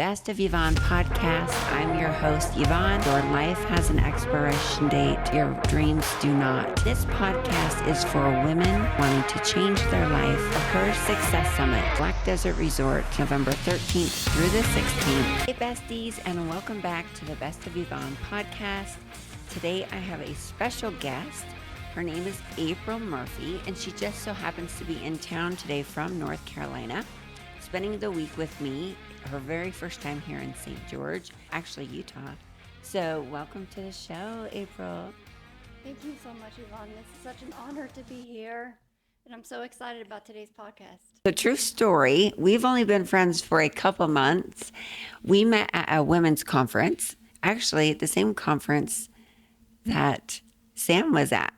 Best of Yvonne podcast. I'm your host, Yvonne. Your life has an expiration date. Your dreams do not. This podcast is for women wanting to change their life. The Her Success Summit, Black Desert Resort, November 13th through the 16th. Hey, besties, and welcome back to the Best of Yvonne podcast. Today, I have a special guest. Her name is April Murphy, and she just so happens to be in town today from North Carolina, spending the week with me. Her very first time here in St. George, actually Utah. So welcome to the show, April. Thank you so much, Yvonne. It's such an honor to be here, and I'm so excited about today's podcast. The true story, we've only been friends for a couple months. We met at a women's conference, actually at the same conference that Sam was at.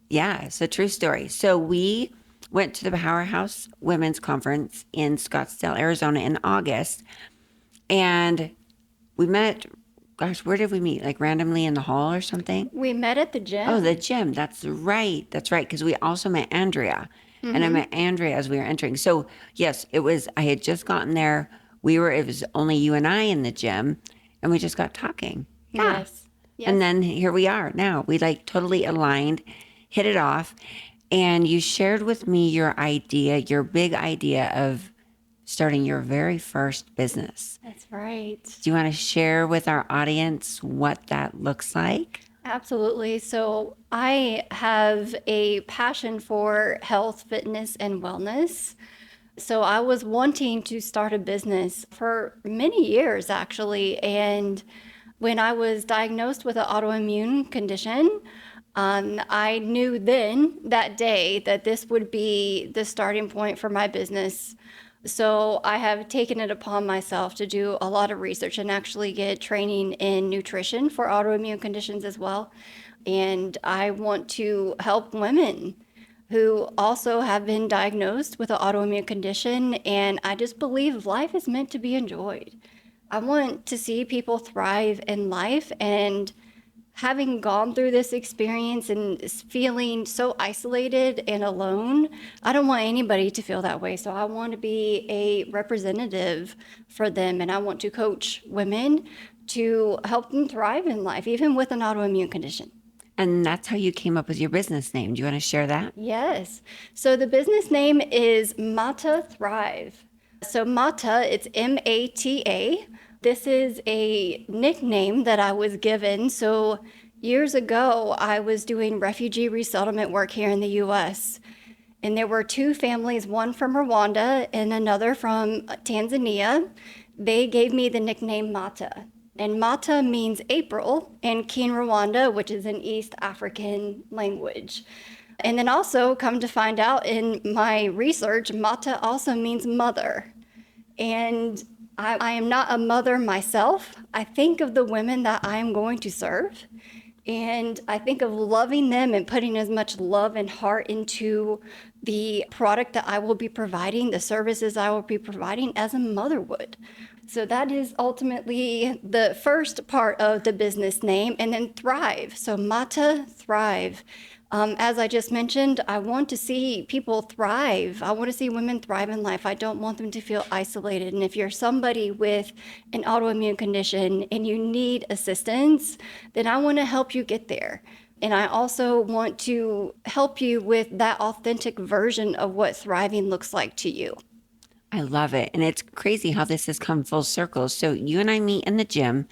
Yeah, it's a true story. So we went to the Powerhouse Women's Conference in Scottsdale, Arizona in August. And we met, where did we meet? Like randomly in the hall or something? We met at the gym. Oh, the gym. That's right. Because we also met Andrea. Mm-hmm. And I met Andrea as we were entering. So yes, I had just gotten there. It was only you and I in the gym. And we just got talking. Yeah. Yes. And then here we are now. We totally aligned, hit it off. And you shared with me your big idea of starting your very first business. That's right. Do you want to share with our audience what that looks like? Absolutely. So I have a passion for health, fitness, and wellness. So I was wanting to start a business for many years, actually. And when I was diagnosed with an autoimmune condition, I knew then, that day, that this would be the starting point for my business. So I have taken it upon myself to do a lot of research and actually get training in nutrition for autoimmune conditions as well. And I want to help women who also have been diagnosed with an autoimmune condition. And I just believe life is meant to be enjoyed. I want to see people thrive in life, and having gone through this experience and feeling so isolated and alone, I don't want anybody to feel that way. So I want to be a representative for them, and I want to coach women to help them thrive in life, even with an autoimmune condition. And that's how you came up with your business name. Do you want to share that? Yes. So the business name is Mata Thrive. So Mata, it's M-A-T-A. This is a nickname that I was given. So years ago, I was doing refugee resettlement work here in the U.S. And there were two families, one from Rwanda and another from Tanzania. They gave me the nickname Mata. And Mata means April in Kinyarwanda, which is an East African language. And then also, come to find out in my research, Mata also means mother. And I am not a mother myself. I think of the women that I am going to serve, and I think of loving them and putting as much love and heart into the product that I will be providing, the services I will be providing as a mother would. So that is ultimately the first part of the business name, and then Thrive. So Mata Thrive. As I just mentioned, I want to see people thrive. I want to see women thrive in life. I don't want them to feel isolated. And if you're somebody with an autoimmune condition and you need assistance, then I want to help you get there. And I also want to help you with that authentic version of what thriving looks like to you. I love it. And it's crazy how this has come full circle. So you and I meet in the gym.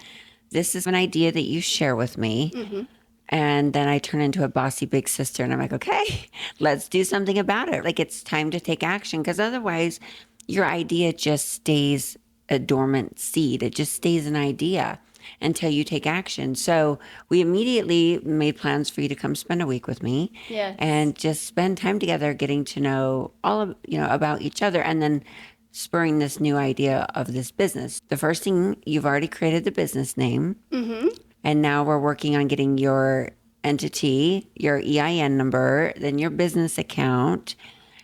This is an idea that you share with me. Mm-hmm. And then I turn into a bossy big sister, and I'm like, okay, let's do something about it. It's time to take action, because otherwise your idea just stays a dormant seed. It just stays an idea until you take action. So we immediately made plans for you to come spend a week with me. Yes. And just spend time together getting to know all of, about each other, and then spurring this new idea of this business. The first thing, you've already created the business name. Mm-hmm. And now we're working on getting your entity, your EIN number, then your business account.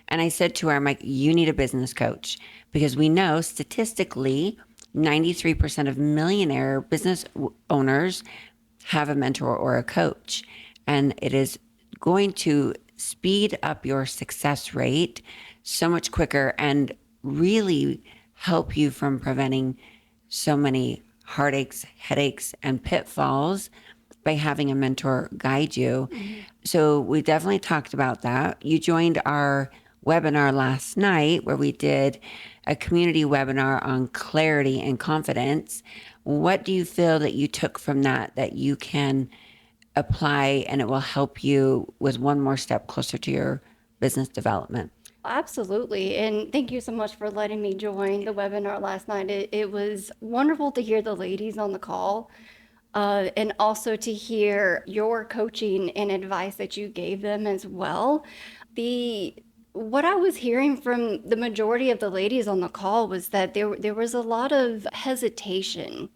And I said to her, I'm like, you need a business coach, because we know statistically 93% of millionaire business owners have a mentor or a coach. And it is going to speed up your success rate so much quicker and really help you from preventing so many heartaches, headaches, and pitfalls by having a mentor guide you. So we definitely talked about that. You joined our webinar last night where we did a community webinar on clarity and confidence. What do you feel that you took from that that you can apply and it will help you with one more step closer to your business development? Absolutely. And thank you so much for letting me join the webinar last night. It was wonderful to hear the ladies on the call, and also to hear your coaching and advice that you gave them as well. The what I was hearing from the majority of the ladies on the call was that there was a lot of hesitation,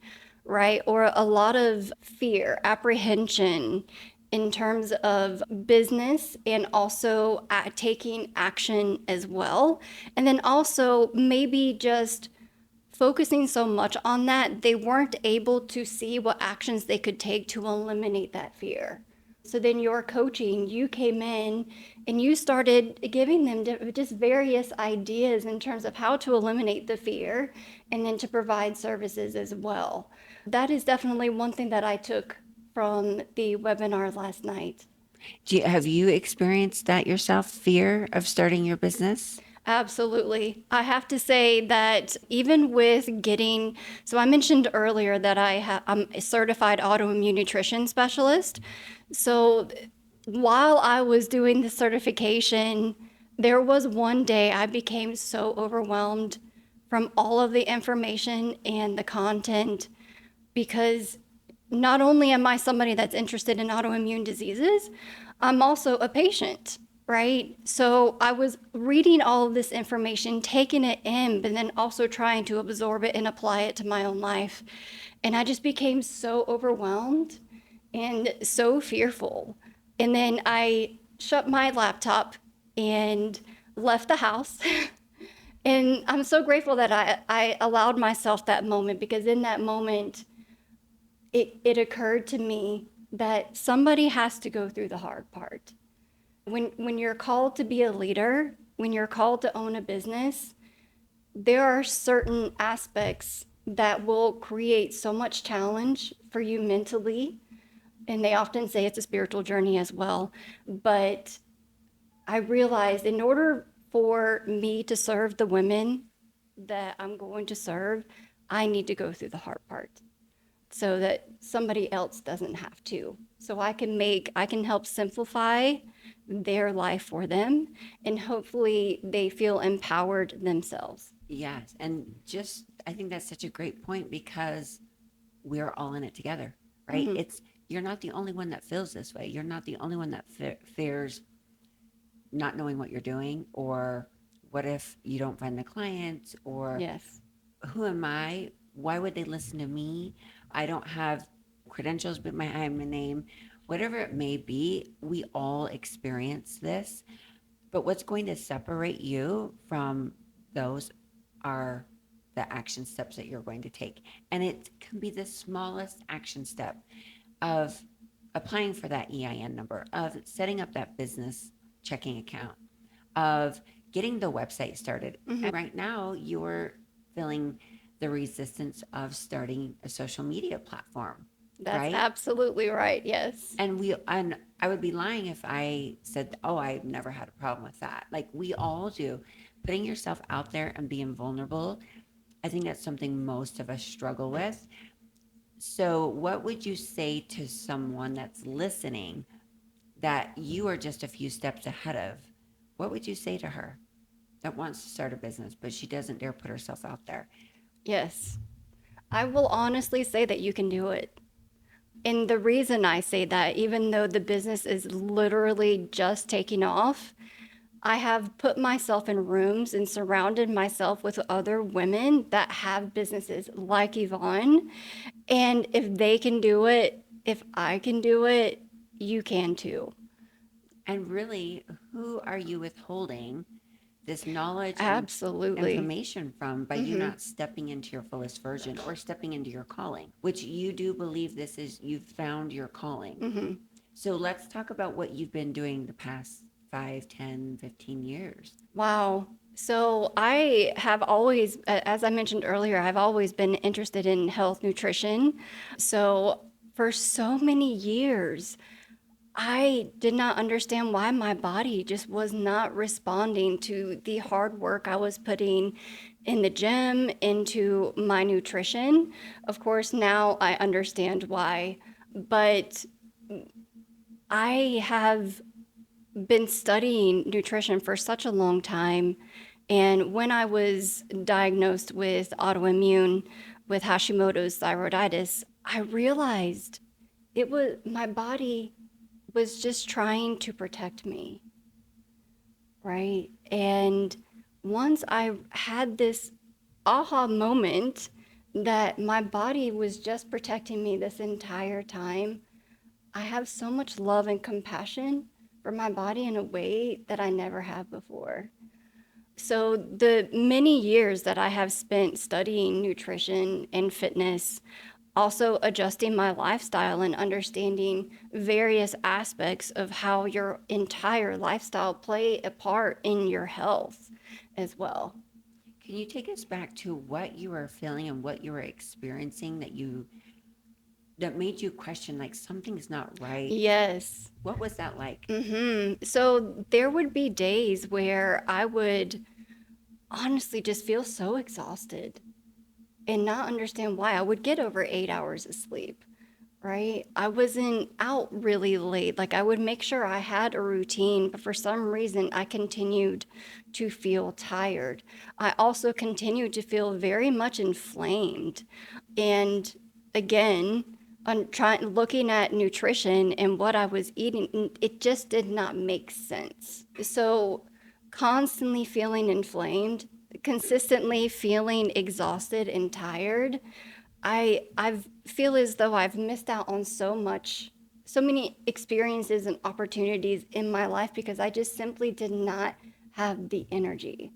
right? Or a lot of fear, apprehension in terms of business and also taking action as well. And then also maybe just focusing so much on that, they weren't able to see what actions they could take to eliminate that fear. So then your coaching, you came in and you started giving them just various ideas in terms of how to eliminate the fear and then to provide services as well. That is definitely one thing that I took from the webinar last night. Have you experienced that yourself, fear of starting your business? Absolutely. I have to say that even with so I mentioned earlier that I'm a certified autoimmune nutrition specialist. So while I was doing the certification, there was one day I became so overwhelmed from all of the information and the content because not only am I somebody that's interested in autoimmune diseases, I'm also a patient, right? So I was reading all of this information, taking it in, but then also trying to absorb it and apply it to my own life. And I just became so overwhelmed and so fearful. And then I shut my laptop and left the house. And I'm so grateful that I allowed myself that moment, because in that moment, it occurred to me that somebody has to go through the hard part. When you're called to be a leader, when you're called to own a business, there are certain aspects that will create so much challenge for you mentally. And they often say it's a spiritual journey as well. But I realized in order for me to serve the women that I'm going to serve, I need to go through the hard part so that somebody else doesn't have to. So I can help simplify their life for them, and hopefully they feel empowered themselves. Yes. And I think that's such a great point because we're all in it together, right? You're not the only one that feels this way. You're not the only one that fears not knowing what you're doing, or what if you don't find the clients, or Yes. who am I? Why would they listen to me? I don't have credentials behind my name. Whatever it may be, we all experience this. But what's going to separate you from those are the action steps that you're going to take. And it can be the smallest action step of applying for that EIN number, of setting up that business checking account, of getting the website started. And right now, you're feeling the resistance of starting a social media platform. That's right? absolutely right. Yes. And I would be lying if I said, "Oh, I've never had a problem with that." Like we all do. Putting yourself out there and being vulnerable, I think that's something most of us struggle with. So, what would you say to someone that's listening that you are just a few steps ahead of? What would you say to her that wants to start a business, but she doesn't dare put herself out there? Yes. I will honestly say that you can do it. And the reason I say that, even though the business is literally just taking off, I have put myself in rooms and surrounded myself with other women that have businesses like Yvonne. And if they can do it, if I can do it, you can too. And really, who are you withholding this knowledge and Absolutely. information from by you not stepping into your fullest version or stepping into your calling, which you do believe this is, you've found your calling. So let's talk about what you've been doing the past 5, 10, 15 years. Wow. So I have always, as I mentioned earlier, I've always been interested in health nutrition. So for so many years, I did not understand why my body just was not responding to the hard work I was putting in the gym, into my nutrition. Of course, now I understand why, but I have been studying nutrition for such a long time. And when I was diagnosed with autoimmune, with Hashimoto's thyroiditis, I realized it was my body was just trying to protect me, right? And once I had this aha moment that my body was just protecting me this entire time, I have so much love and compassion for my body in a way that I never have before. So, the many years that I have spent studying nutrition and fitness, also adjusting my lifestyle and understanding various aspects of how your entire lifestyle play a part in your health as well. Can you take us back to what you were feeling and what you were experiencing that made you question like something's not right? Yes. What was that like? So there would be days where I would honestly just feel so exhausted and not understand why. I would get over 8 hours of sleep, right? I wasn't out really late. Like I would make sure I had a routine, but for some reason I continued to feel tired. I also continued to feel very much inflamed. And again, on trying looking at nutrition and what I was eating, it just did not make sense. So constantly feeling inflamed, consistently feeling exhausted and tired, I feel as though I've missed out on so many experiences and opportunities in my life because I just simply did not have the energy.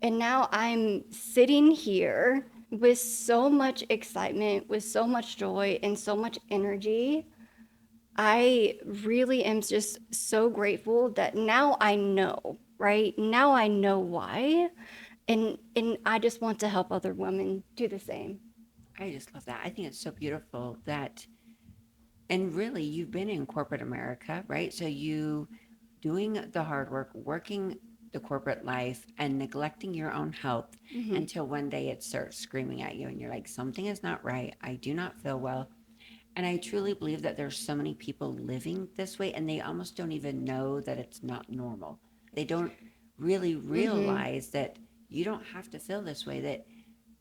And now I'm sitting here with so much excitement, with so much joy, and so much energy. I really am just so grateful that now I know, right? Now I know why. And I just want to help other women do the same. I just love that. I think it's so beautiful that, and really, you've been in corporate America, right? So you doing the hard work, working the corporate life, and neglecting your own health Hmm. until one day it starts screaming at you, and you're like, something is not right. I do not feel well. And I truly believe that there's so many people living this way, and they almost don't even know that it's not normal. They don't really Hmm. realize that you don't have to feel this way, that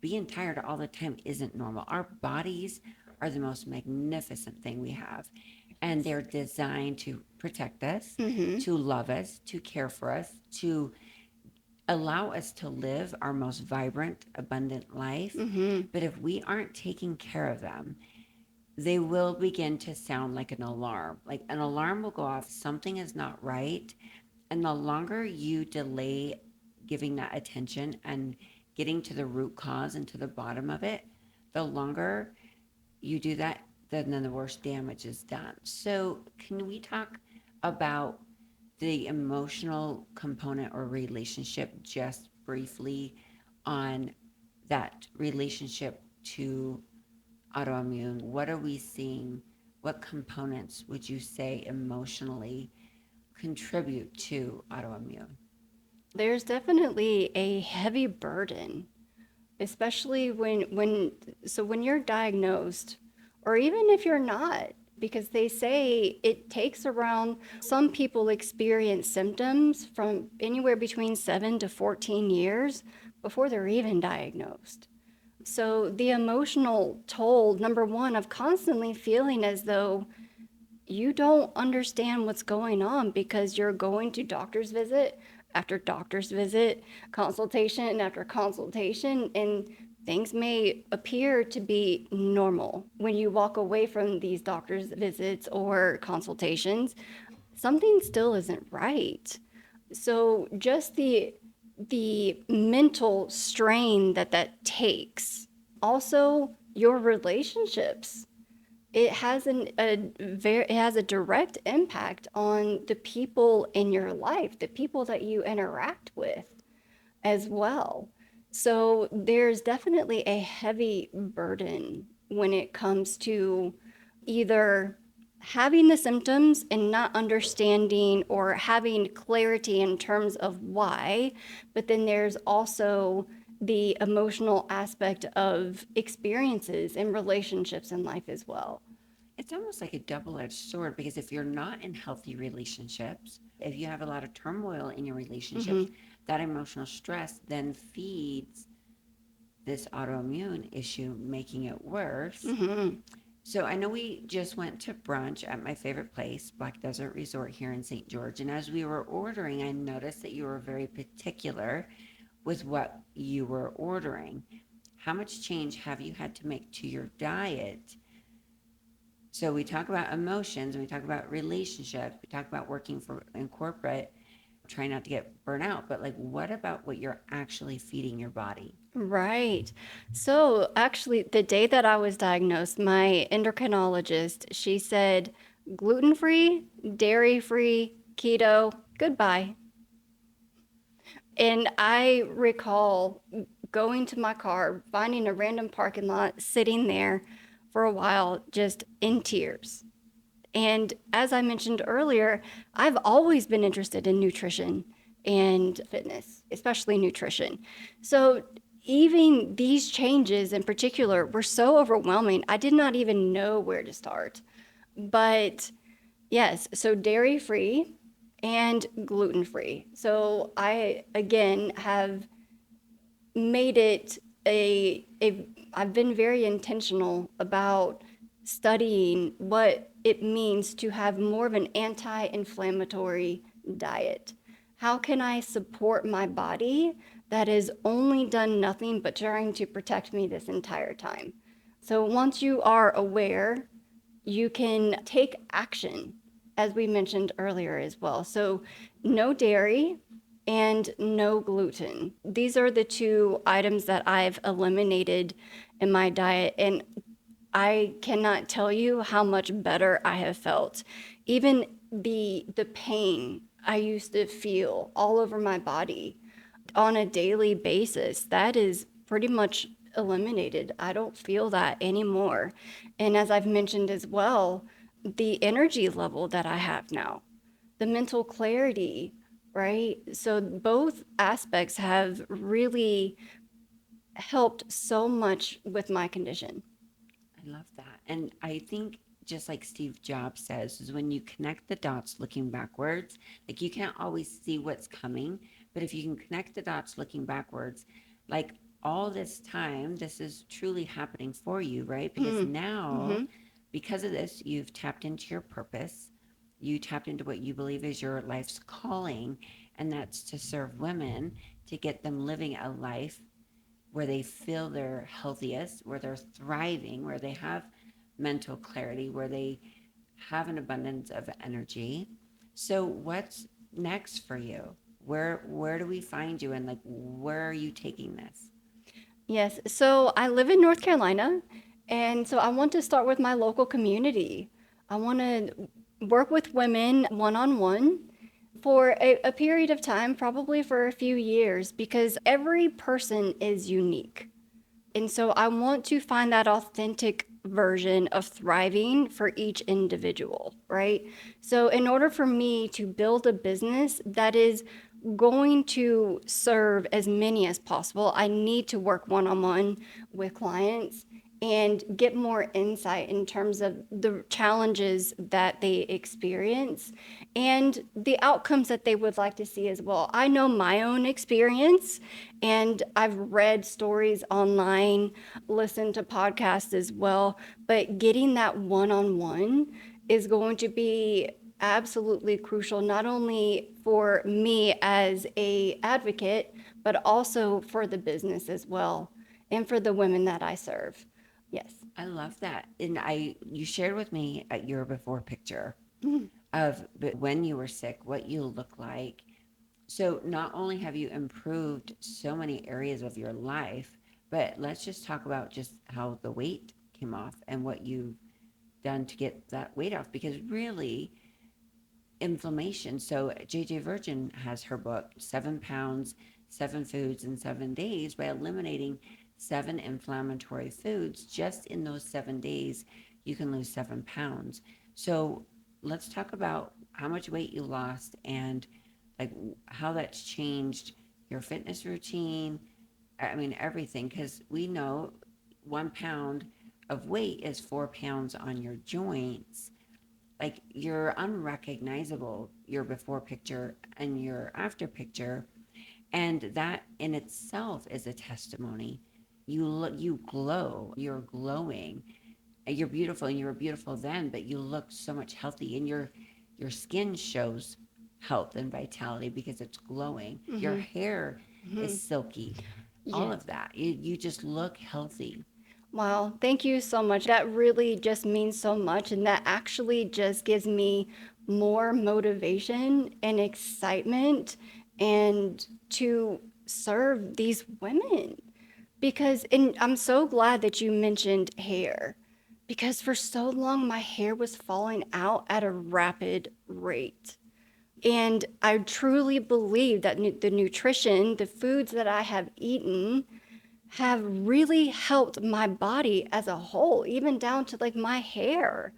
being tired all the time isn't normal. Our bodies are the most magnificent thing we have, and they're designed to protect us, Hmm. to love us, to care for us, to allow us to live our most vibrant, abundant life. Hmm. But if we aren't taking care of them, they will begin to sound like an alarm. Like an alarm will go off, something is not right. And the longer you delay giving that attention and getting to the root cause and to the bottom of it, the longer you do that, then the worse damage is done. So, can we talk about the emotional component or relationship just briefly on that relationship to autoimmune? What are we seeing? What components would you say emotionally contribute to autoimmune? There's definitely a heavy burden, especially when you're diagnosed, or even if you're not, because they say it takes around, some people experience symptoms from anywhere between 7 to 14 years before they're even diagnosed. So the emotional toll, number one, of constantly feeling as though you don't understand what's going on because you're going to doctor's visit after doctor's visit, consultation after consultation, and things may appear to be normal. When you walk away from these doctor's visits or consultations, something still isn't right. So just the mental strain that that takes. Also, your relationships, it has it has a direct impact on the people in your life, the people that you interact with. as well. So there's definitely a heavy burden when it comes to either having the symptoms and not understanding or having clarity in terms of why, but then there's also the emotional aspect of experiences and relationships in life as well. It's almost like a double-edged sword, because if you're not in healthy relationships, if you have a lot of turmoil in your relationships, Mm-hmm. that emotional stress then feeds this autoimmune issue, making it worse. Mm-hmm. So I know we just went to brunch at my favorite place, Black Desert Resort here in St. George. And as we were ordering, I noticed that you were very particular with what you were ordering. How much change have you had to make to your diet? So we talk about emotions, and we talk about relationships, we talk about working for in corporate, trying not to get burnt out. But like, what about what you're actually feeding your body? Right. So actually, the day that I was diagnosed, my endocrinologist, she said, gluten-free, dairy-free, keto, goodbye. And I recall going to my car, finding a random parking lot, sitting there for a while, just in tears. And as I mentioned earlier, I've always been interested in nutrition and fitness, especially nutrition. So even these changes in particular were so overwhelming, I did not even know where to start. But yes, so dairy free and gluten free. So I, again, have made it I've been very intentional about studying what it means to have more of an anti-inflammatory diet. How can I support my body that has only done nothing but trying to protect me this entire time? So once you are aware, you can take action, as we mentioned earlier as well. So no dairy, and no gluten. These are the two items that I've eliminated in my diet, and I cannot tell you how much better I have felt. Even the pain I used to feel all over my body on a daily basis, that is pretty much eliminated. I don't feel that anymore. And as I've mentioned as well, the energy level that I have now, the mental clarity, right? So both aspects have really helped so much with my condition. I love that. And I think, just like Steve Jobs says, is when you connect the dots looking backwards, like you can't always see what's coming, but if you can connect the dots looking backwards, like all this time, this is truly happening for you, right? Because now, Mm-hmm. because of this, you've tapped into your purpose. You tapped into what you believe is your life's calling, and that's to serve women, to get them living a life where they feel they're healthiest, where they're thriving, where they have mental clarity, where they have an abundance of energy. So what's next for you? Where do we find you, and like where are you taking this? Yes. So I live in North Carolina, and so I want to start with my local community. I want to work with women one on one for a period of time, probably for a few years, because every person is unique. And so I want to find that authentic version of thriving for each individual, right? So, in order for me to build a business that is going to serve as many as possible, I need to work one on one with clients and get more insight in terms of the challenges that they experience and the outcomes that they would like to see as well. I know my own experience, and I've read stories online, listened to podcasts as well, but getting that one-on-one is going to be absolutely crucial, not only for me as a advocate, but also for the business as well, and for the women that I serve. Yes. I love that. And you shared with me at your before picture of when you were sick, what you look like. So not only have you improved so many areas of your life, but let's just talk about just how the weight came off and what you've done to get that weight off, because really inflammation. So JJ Virgin has her book, 7 Pounds 7 foods in 7 days by eliminating 7 inflammatory foods. Just in those 7 days, you can lose 7 pounds. So let's talk about how much weight you lost and like how that's changed your fitness routine. I mean, everything, because we know 1 pound of weight is 4 pounds on your joints. Like you're unrecognizable, your before picture and your after picture. And that in itself is a testimony. You look, you glow, you're glowing, you're beautiful, and you were beautiful then, but you look so much healthy, and your skin shows health and vitality because it's glowing. Your hair is silky. All Yeah. of that. You just look healthy. Wow, thank you so much. That really just means so much. And that actually just gives me more motivation and excitement and to serve these women. Because, and I'm so glad that you mentioned hair, because for so long my hair was falling out at a rapid rate. And I truly believe that the nutrition, the foods that I have eaten, have really helped my body as a whole, even down to like my hair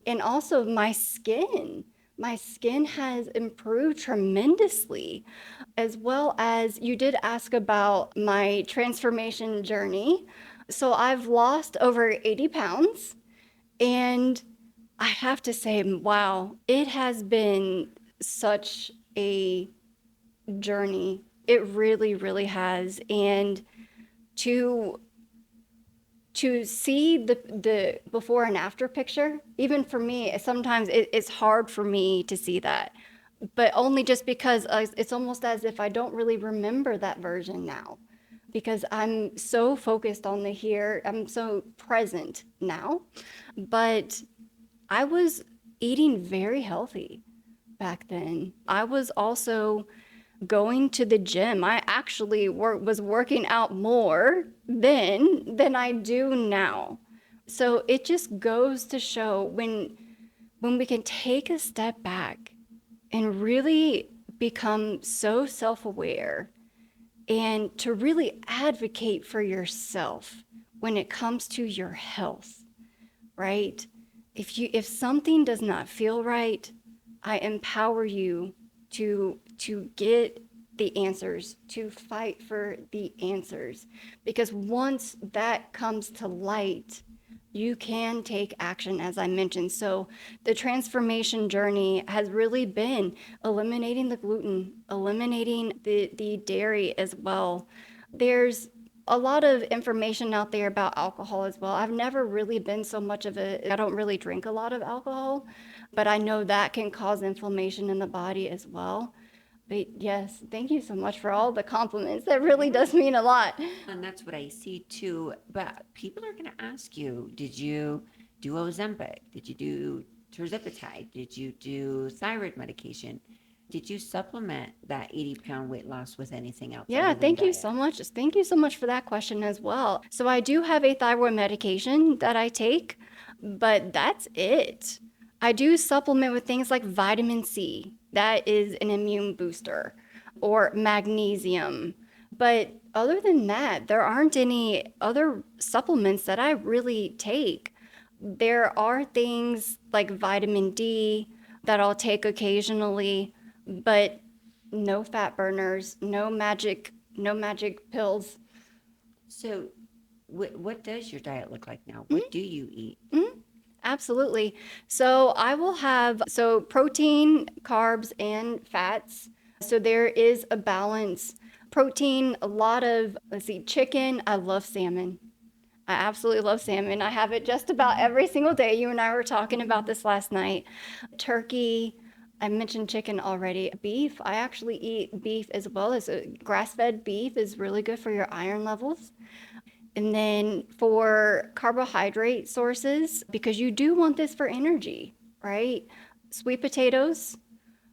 and also my skin. My skin has improved tremendously, as well as you did ask about my transformation journey. So I've lost over 80 pounds, and I have to say, wow, it has been such a journey. It really, really has. And to see the before and after picture, even for me, sometimes it's hard for me to see that, but only just because it's almost as if I don't really remember that version now, because I'm so focused on the here. I'm so present now, but I was eating very healthy back then. I was also going to the gym. I actually was working out more then than I do now. So it just goes to show when we can take a step back and really become so self-aware and to really advocate for yourself when it comes to your health, right? If something does not feel right, I empower you to get the answers, to fight for the answers. Because once that comes to light, you can take action, as I mentioned. So the transformation journey has really been eliminating the gluten, eliminating the dairy as well. There's a lot of information out there about alcohol as well. I've never really been so much of I don't really drink a lot of alcohol, but I know that can cause inflammation in the body as well. But yes, thank you so much for all the compliments. That really does mean a lot. And that's what I see too. But people are going to ask you, did you do Ozempic? Did you do terzipatide? Did you do thyroid medication? Did you supplement that 80-pound weight loss with anything else? Yeah, thank you so much. Thank you so much for that question as well. So I do have a thyroid medication that I take, but that's it. I do supplement with things like vitamin C. That is an immune booster, or magnesium. But other than that, there aren't any other supplements that I really take. There are things like vitamin D that I'll take occasionally, but no fat burners, no magic pills. So, what does your diet look like now? What do you eat? Absolutely. So I will have protein, carbs, and fats. So there is a balance. Protein, a lot of, let's see, chicken. I love salmon. I absolutely love salmon. I have it just about every single day. You and I were talking about this last night. Turkey. I mentioned chicken already. Beef. I actually eat beef as well. As grass-fed beef is really good for your iron levels. And then for carbohydrate sources, because you do want this for energy, right? Sweet potatoes,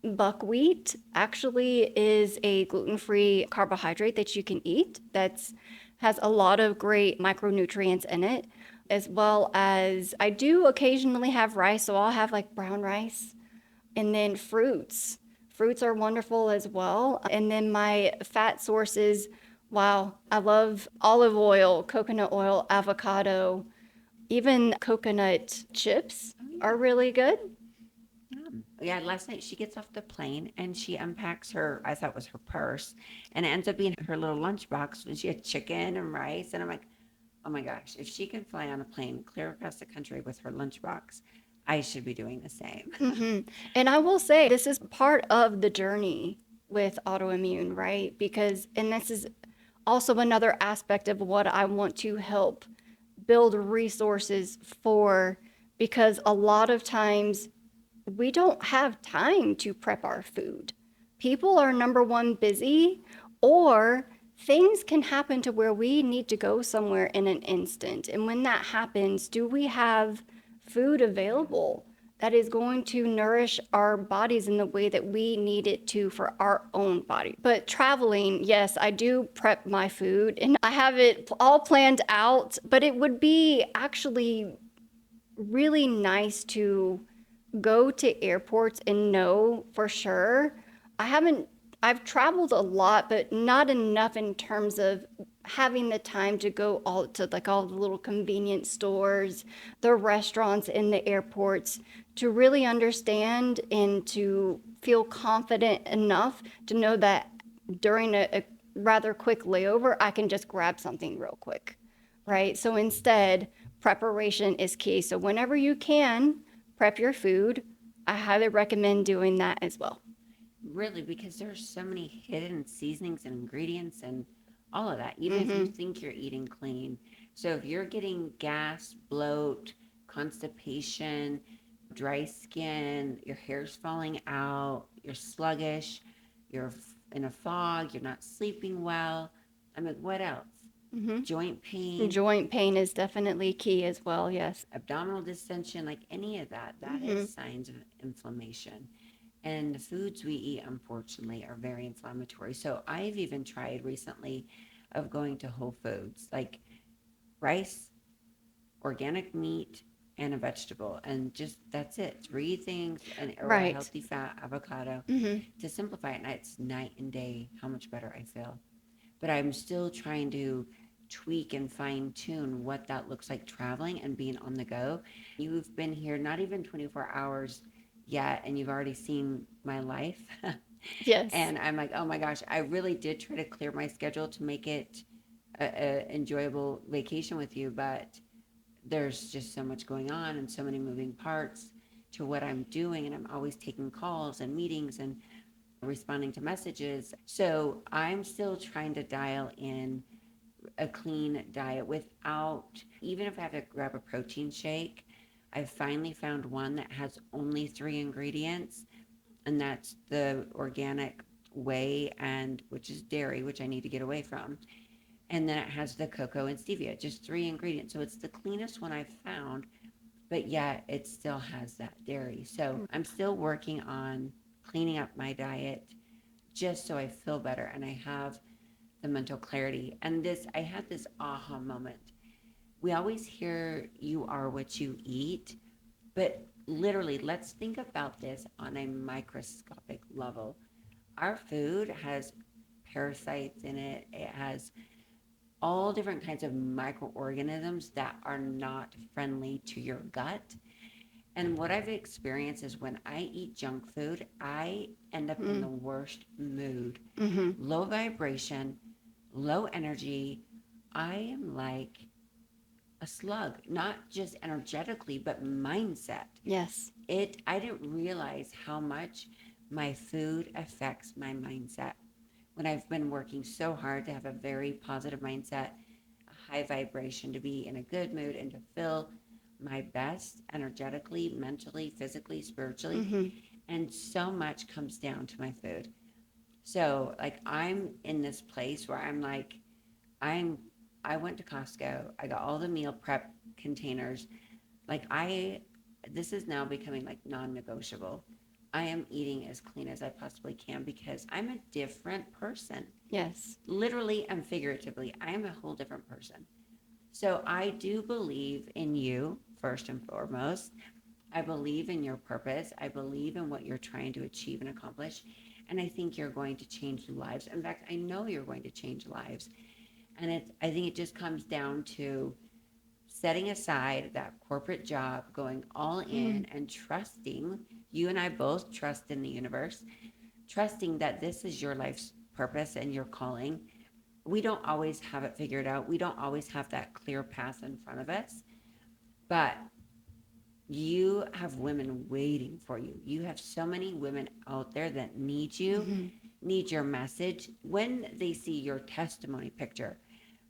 buckwheat actually is a gluten-free carbohydrate that you can eat that's has a lot of great micronutrients in it, as well as I do occasionally have rice, so I'll have like brown rice, and then fruits. Fruits are wonderful as well. And then my fat sources, wow, I love olive oil, coconut oil, avocado, even coconut chips are really good. Yeah, last night she gets off the plane and she unpacks her, I thought was her purse, and it ends up being her little lunchbox. And she had chicken and rice. And I'm like, oh my gosh, if she can fly on a plane clear across the country with her lunchbox, I should be doing the same. And I will say, this is part of the journey with autoimmune, right? Because, and this is also another aspect of what I want to help build resources for, because a lot of times we don't have time to prep our food. People are number one busy, or things can happen to where we need to go somewhere in an instant. And when that happens, do we have food available that is going to nourish our bodies in the way that we need it to for our own body? But traveling, yes, I do prep my food and I have it all planned out, but it would be actually really nice to go to airports and know for sure. I've traveled a lot, but not enough in terms of having the time to go all to like all the little convenience stores, the restaurants in the airports, to really understand and to feel confident enough to know that during a rather quick layover, I can just grab something real quick, right? So instead, preparation is key. So whenever you can, prep your food. I highly recommend doing that as well. Really, because there's so many hidden seasonings and ingredients and all of that, even if you think you're eating clean. So if you're getting gas, bloat, constipation, dry skin, your hair's falling out, you're sluggish, you're in a fog, you're not sleeping well. I mean, what else? Joint pain, Joint pain is definitely key as well, yes. abdominal distension, like any of that, that is signs of inflammation. And the foods we eat, unfortunately, are very inflammatory. So I've even tried recently of going to Whole Foods, like rice, organic meat, and a vegetable. And just that's it. Three things and or a Right. healthy fat avocado to simplify it. And it's night and day how much better I feel. But I'm still trying to tweak and fine tune what that looks like traveling and being on the go. You've been here not even 24 hours yet, and you've already seen my life. Yes. And I'm like, oh my gosh, I really did try to clear my schedule to make it a enjoyable vacation with you, but there's just so much going on and so many moving parts to what I'm doing, and I'm always taking calls and meetings and responding to messages. So I'm still trying to dial in a clean diet without, even if I have to grab a protein shake, I finally found one that has only 3 ingredients, and that's the organic whey, and which is dairy, which I need to get away from. And then it has the cocoa and stevia, just 3 ingredients. So it's the cleanest one I've found, but yet it still has that dairy. So I'm still working on cleaning up my diet just so I feel better and I have the mental clarity. And I had this aha moment. We always hear you are what you eat, but literally, let's think about this on a microscopic level. Our food has parasites in it, it has all different kinds of microorganisms that are not friendly to your gut. And what I've experienced is when I eat junk food, I end up in the worst mood, low vibration, low energy. I am like a slug, not just energetically, but mindset. Yes. I didn't realize how much my food affects my mindset when I've been working so hard to have a very positive mindset, a high vibration, to be in a good mood and to feel my best energetically, mentally, physically, spiritually. And so much comes down to my food. So like I'm in this place where I'm like, I'm I went to Costco. I got all the meal prep containers. Like this is now becoming like non-negotiable. I am eating as clean as I possibly can because I'm a different person. Yes. Literally and figuratively, I am a whole different person. So I do believe in you first and foremost, I believe in your purpose. I believe in what you're trying to achieve and accomplish. And I think you're going to change lives. In fact, I know you're going to change lives. And I think it just comes down to setting aside that corporate job, going all in and trusting. You and I both trust in the universe, trusting that this is your life's purpose and your calling. We don't always have it figured out. We don't always have that clear path in front of us, but you have women waiting for you. You have so many women out there that need you, need your message. When they see your testimony picture,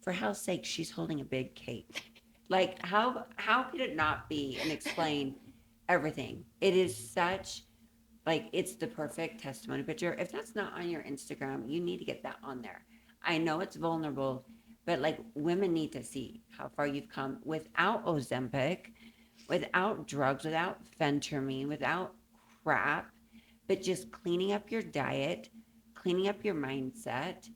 for hell's sake, she's holding a big cake. Like how could it not be and explain everything? It is such like it's the perfect testimony picture. If that's not on your Instagram, you need to get that on there. I know it's vulnerable, but like women need to see how far you've come without Ozempic, without drugs, without phentermine, without crap, but just cleaning up your diet, cleaning up your mindset,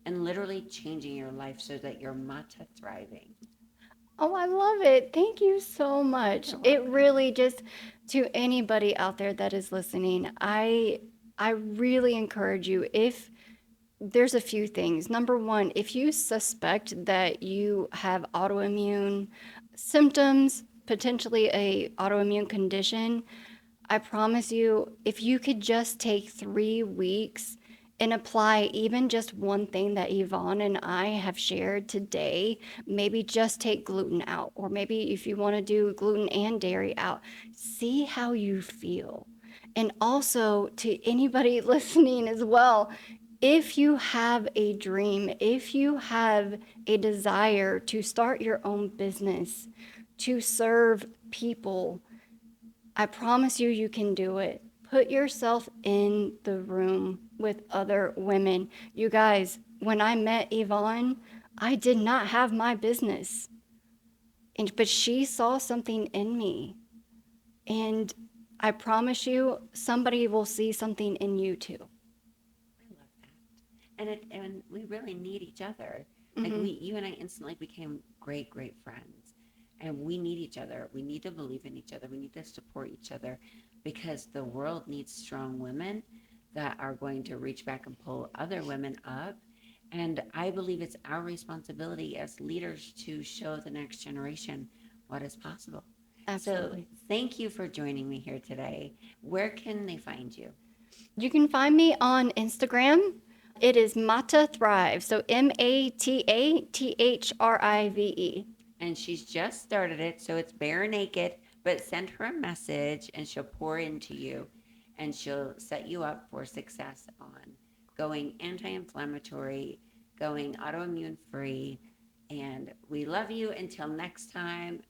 and literally changing your life so that you're mata thriving. Oh, I love it. Thank you so much. You're It welcome. really just to anybody out there that is listening, I really encourage you if there's a few things. Number one, if you suspect that you have autoimmune symptoms, potentially a autoimmune condition, I promise you, if you could just take 3 weeks and apply even just one thing that Yvonne and I have shared today, maybe just take gluten out, or maybe if you want to do gluten and dairy out, see how you feel. And also to anybody listening as well, if you have a dream, if you have a desire to start your own business, to serve people, I promise you, you can do it. Put yourself in the room with other women. You guys, when I met Yvonne, I did not have my business, but she saw something in me. And I promise you, somebody will see something in you too. I love that. And we really need each other. Like Hmm. you and I instantly became great friends. And we need each other. We need to believe in each other. We need to support each other because the world needs strong women that are going to reach back and pull other women up. And I believe it's our responsibility as leaders to show the next generation what is possible. So Absolutely. thank you for joining me here today. Where can they find you? You can find me on Instagram. It is Mata Thrive. So MATATHRIVE. And she's just started it, so it's bare naked, but send her a message and she'll pour into you and she'll set you up for success on going anti-inflammatory, going autoimmune free. And we love you. Until next time,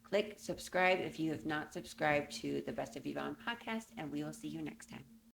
click subscribe if you have not subscribed to the Best of Yvonne podcast, and we will see you next time.